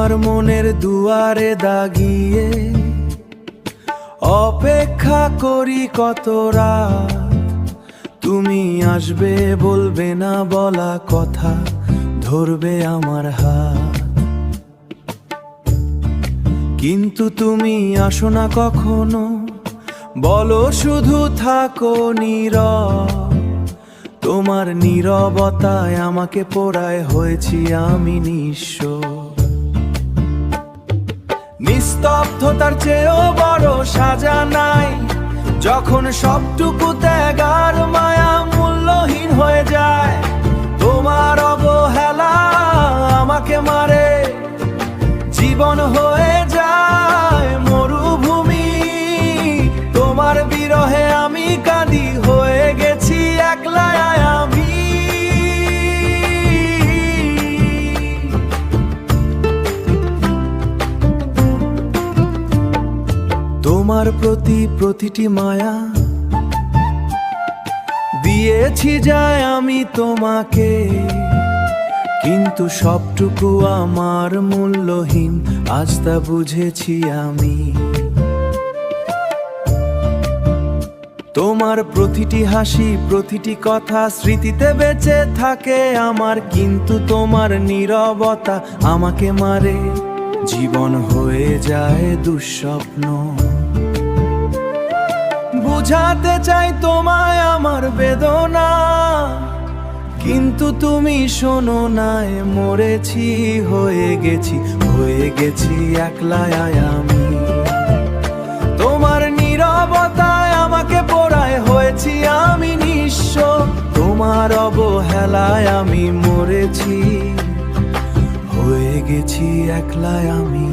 তোমার মনের দুয়ারে দাগিয়ে অপেক্ষা করি কত রাত। তুমি আসবে, বলবে না বলা কথা, ধরবে আমার হাত। কিন্তু তুমি আসো না কখনো, বলো শুধু থাকো নীরব। তোমার নীরবতায় আমাকে পোড়ায়, হয়েছি আমি নিঃস্ব। নিস্তব্ধতার চেয়েও বড় সাজা নাই, যখন সবটুকু ত্যাগ আর মায়া মূল্যহীন হয়ে যায়। তোমার অবহেলা আমাকে মারে, জীবন হয়ে যায় মরুভূমি। তোমার বিরহে আমি কাঁদি, হয়ে গেছি একলা আমি। তোমার প্রতি প্রতিটি মায়া দিয়েছি যায় আমি তোমাকে, কিন্তু সবটুকু আমার মূল্যহীন, আজ তা বুঝেছি আমি। তোমার প্রতিটি হাসি, প্রতিটি কথা স্মৃতিতে বেঁচে থাকে আমার, কিন্তু তোমার নীরবতা আমাকে মারে, জীবন হয়ে যায় দুঃস্বপ্ন। বুঝাতে চাই তোমায় আমার বেদনা, কিন্তু তুমি শোনো না, মরেছি, হয়ে গেছি একলা আমি। তোমার নীরবতায় আমাকে পোড়ায়, হয়েছি আমি নিঃস্ব। তোমার অবহেলায় আমি মরেছি, হয়ে গেছি একলা আমি।